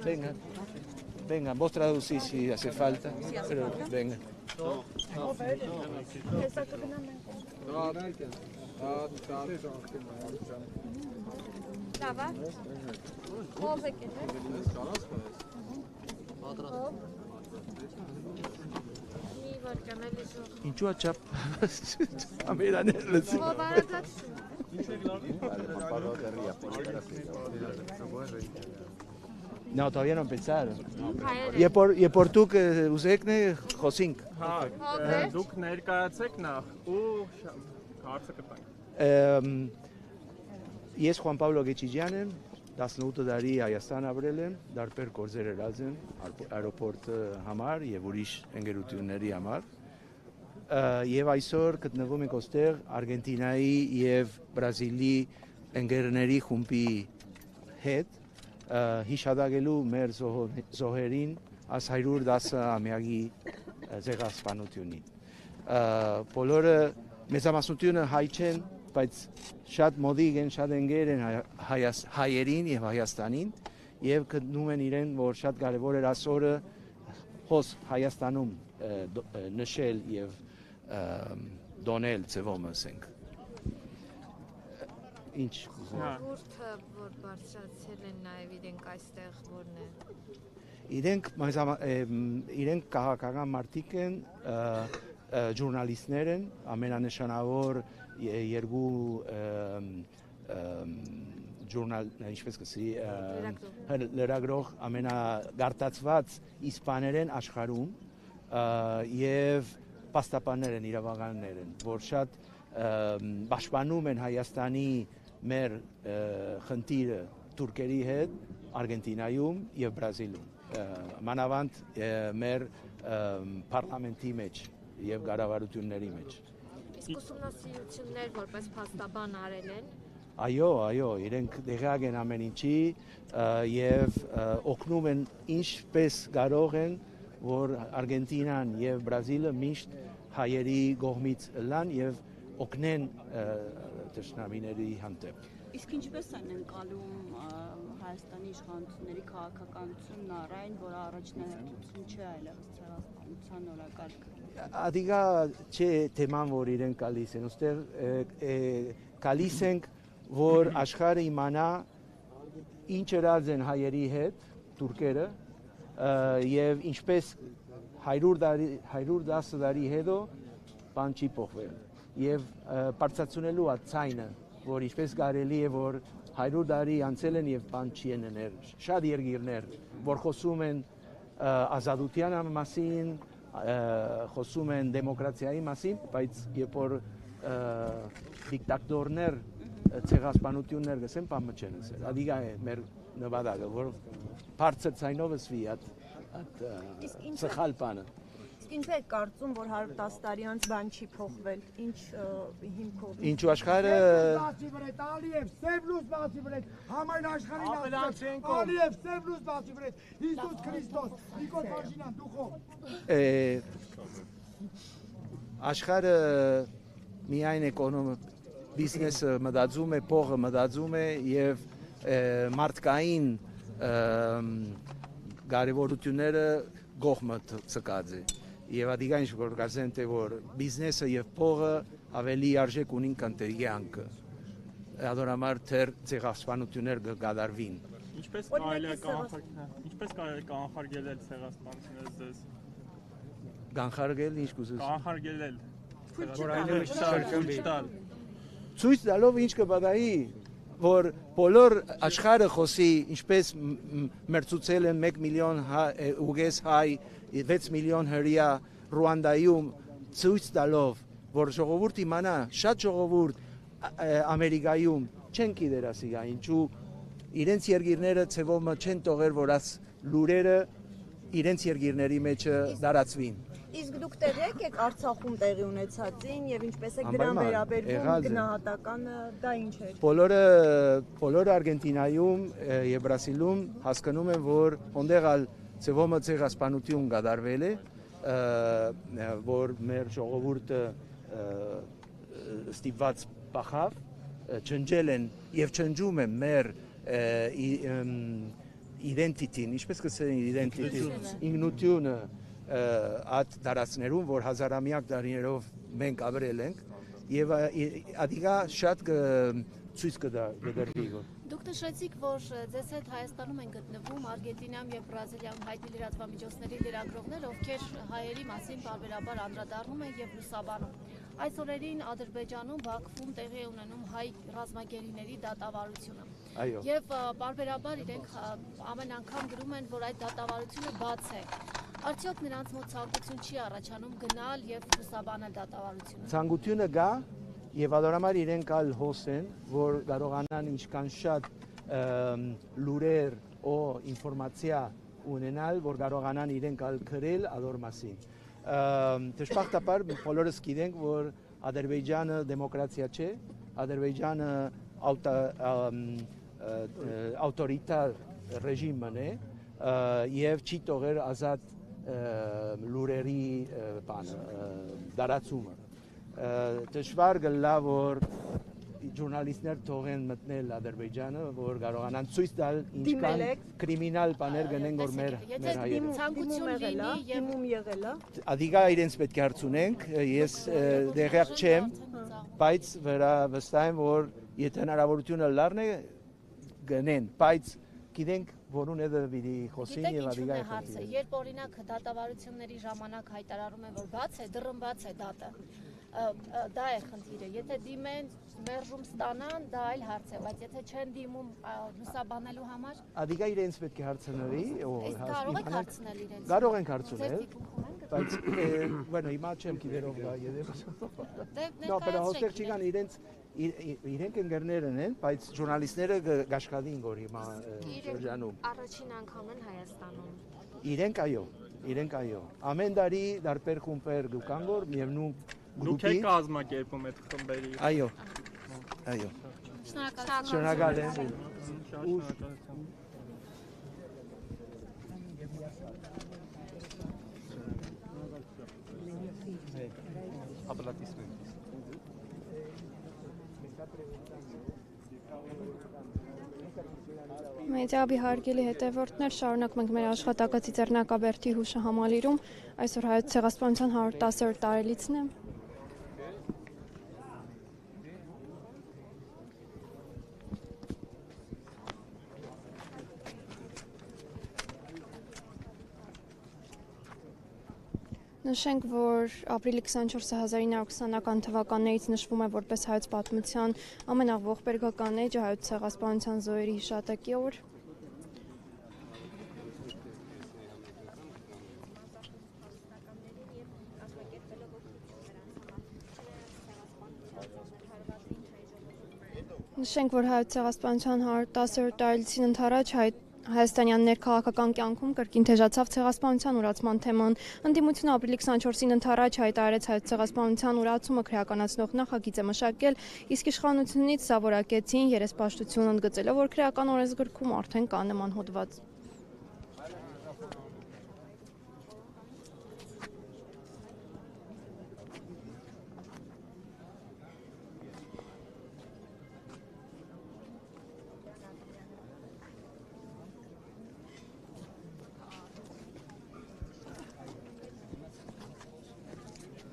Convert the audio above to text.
Venga. Venga, vos traducís si hace falta. Pero venga. Ինչու աչապ ամերանելը No, todavía no empezaron. Y por tú que usted Josink. Դուք ներկայացեք նախ ու հարցը կտանք։ Ես Juan Pablo Gechigian եմ, 18 տարի Հայաստան ապրել եմ, դարբեր գործեր եղած եմ аэропորտը համար եւ ուրիշ ընկերությունների համար։ Եվ այսօր գտնվում ենք ոստեղ Արգենտինայի եւ Բրազիլի ընկերների խումբի հետ հիշադակելու մեր զոհերին աս 110 ամյակի ցեղասպանությունին։ Բոլորը մեծամասնությունը հայ չեն, բայց շատ մոդիկ են, շատ ընկեր են հայերին եւ Հայաստանին եւ գտնում են իրեն, որ շատ կարեւոր էր այսօրը հոս Հայաստանում նշել եւ դոնել ծևոմը ասենք։ Ինչ Որը որ բարձրացել են նաև իրենք այստեղ որն է։ Իրենք քաղաքական մարդիկ են, ժուրնալիստներ են, ամենանշանավոր երկու ժուրնալ, ինչպես կսի, լրագրող ամենագարտացված իսպաներեն աշխարհում եւ պաստապաններ են, իրավականներ են, որ շատ պաշտպանում են Հայաստանի մեր խնդիրը թուրքերի հետ Արգենտինայում եւ Բրազիլում մանավանդ մեր parlamenti մեջ եւ կառավարությունների մեջ Իսկ ուսումնասիրություններ որպես փաստաբան արել են Այո, իրենք դեղակ են ամեն ինչի եւ օգնում են ինչպես կարող են որ Արգենտինան եւ Բրազիլը միշտ հայերի կողմից լան եւ օգնեն Տշնամիների հանդեպ Իսկ ինչպես են ընկալում Հայաստանի իշխանությունների քաղաքականությունն առայն, որ առաջնահերթություն չէ այլևս ցեղասպանության օրակարգը։ Ադիգա չէ թեման, որ իրենք գալիս են, ուստեղ գալիս ենք, որ աշխարհը իմանա ինչ ըրած են հայերի հետ, թուրքերը, եւ ինչպես 110 տարի հետո բան չի փոխվել։ Եվ բարձրացնելու ցայնը, որ ինչպես կարելի է որ 100 տարի անցել են եւ բան չի եղել։ Շատ երկիրներ, որ խոսում են ազատության մասին, խոսում են դեմոկրատիայի մասին, բայց երբ որ դիկտատորներ ցեղասպանություններ գսեն, բան չեն ասել։ Ադիգա է մեր նվադակը, որ բարձր ցայնով ասվի այդ սխալ բանը։ Ինչ է կարծում, որ 110 տարի անց բան չի փոխվել, ինչ հիմքով։ Ինչու աշխարհը Ալիև Սևլուս բացի վրետ, համայն աշխարհին Ալիև Սևլուս բացի վրետ, Հիսուս Քրիստոս, Նիկոլ Փաշինյան, դուխով։ Աշխարհը միայն բիզնեսը մտածում է, փողը մտածում է եւ մարդկային կարևորությունները գողմը ցկած է։ Եվ ադիգա ինչ որ գազեն թե որ բիզնեսը եւ փողը ավելի արժեք ունին քան թե յանքը։ Ադորամար թեր ցեղասպանություններ կգադարվին։ Ինչպես կարելի է կանխարգելել ցեղասպանությունները ձեզ։ Կանխարգել ինչ կուզես։ Կանխարգելել։ Ցույց տալով ինչ կբադայի որ բոլոր աշխարհը խոսի ինչպես մերցուցել են 1 միլիոն ուգես հայ 6 միլիոն հրյա Ռուանդայում ցույց տալով որ ժողովուրդը իմանա շատ ժողովուրդ Ամերիկայում չեն գիտեր ասիգա ինչու իրենց երկիրները ցևոմը չեն տողեր որ աս լուրերը իրենց երկիրների մեջ դարածվին Իսկ դուք տեղյակ եք Արցախում տեղի ունեցածին եւ ինչպես է դրան վերաբերվում գնահատականը դա ինչ է Բոլորը Արգենտինայում եւ Բրազիլում հասկանում են որ ոնդեղալ ցևոմը ցեղասպանություն կդարվել է որ մեր ժողովուրդը ստիպված բախավ չնջել են եւ չնջում են մեր identity-ին, ինչպես կսեն identity, ինքնությունը այդ դարածներում, որ հազարամյակ դարիներով մենք ապրել ենք, եւ ադիգա շատ ցույց կդրվի։ Դուք նշեցիք, որ ձեզ հետ Հայաստանում են գտնվում Արգենտինայում եւ Բրազիլիայում հայտնի լրատվամիջոցների լրագրողներ, ովքեր հայերի մասին բարբերաբար անդրադառնում են եւ լուսաբանում։ Այս օրերին Ադրբեջանում Բաքվում տեղի է ունենում հայ ռազմագերիների դատավարությունը։ Եվ բարբերաբար իրենք ամեն անգամ գրում են, որ այդ դատավարությունը բաց է։ Արդյոք նրանց մոտ ցանկություն չի առաջանում գնալ եւ լուսաբանել դատավարությունը։ Ցանկությունը կա եւ ադորամար իրենք ալ հոսեն, որ կարողանան ինչքան շատ լուրեր օ ինֆորմացիա ունենալ, որ կարողանան իրենք ալ գրել ադոր մասին։ Դժբախտաբար բոլորս գիտենք, որ Ադրբեջանը դեմոկրատիա չէ, Ադրբեջանը ավտորիտար ռեժիմն է եւ չի թողել ազատ լուրերի դարացումը։ Դժվար գլա, որ ժուրնալիստներ թողեն մտնել Ադրբեջանը, որ կարողանան ցույց տալ ինչքան կրիմինալ բաներ գնեն, որ մեր հայերը։ Ցանկություն լինի եւ եղել է։ Ադիգա իրենց պետք է հարցունենք, ես դեղյակ չեմ, բայց վստահ եմ, որ եթե հնարավորությունը լառն է գնեն, բայց գիտենք, որուն է դեպի խոսին եւ ադիգա հարցը։ Երբ օրինակ դատավարությունների ժամանակ հայտարարում են, որ բաց է, դռնբաց է դատը, դա է խնդիրը։ Եթե դիմեն մերժում ստանան, դա այլ հարց է, բայց եթե չեն դիմում լուսաբանելու համար, ադիգա իրենց պետք է հարցնելի, կարող եք հարցնել իրենց։ Կարող ենք հարցնել, բայց bueno, հիմա չեմ գիտերով դա եդեմ։ Նո, però հոստեր չկան իրենք ընկերներն են, բայց ժուրնալիստները գաշխատին գոր հիմա շրջանում։ Առաջին անգամ են Հայաստանում։ Իրենք այո։ Ամեն տարի դարբեր խումբեր կան գոր, միևնույն Դուք եք կազմակերպում այդ խմբերի։ Այո։ Շնորհակալ եմ։ Մեդիաբի հարգելի հետևորդներ, շարունակում ենք մեր աշխատակցի Ծերնակաբերդի հուշը համալիրում, այսօր Հայոց ցեղասպանության 110-րդ տարելիցն է։ Նշենք, որ ապրիլի 24-ը 1920-ական թվականներից նշվում է որպես հայոց պատմության ամենաղողբերգական էջը հայոց ցեղասպանության զոհերի հիշատակի օր։ Նշենք, որ հայոց ցեղասպանության 110-րդ տարելիցին ընդառաջ Հայաստանյան ներքաղաքական կյանքում կրկին թեժացավ ցեղասպանության ուրացման թեման։ Ընդդիմությունը ապրիլի 24-ին ընդառաջ հայտարարեց հայոց ցեղասպանության ուրացումը քրեականացնող նախագիծ է մշակել, իսկ իշխանությունից սա որակեցին երեսպաշտություն ընդգծելով, որ քրեական օրենսգրքում արդեն կա նման հոդված։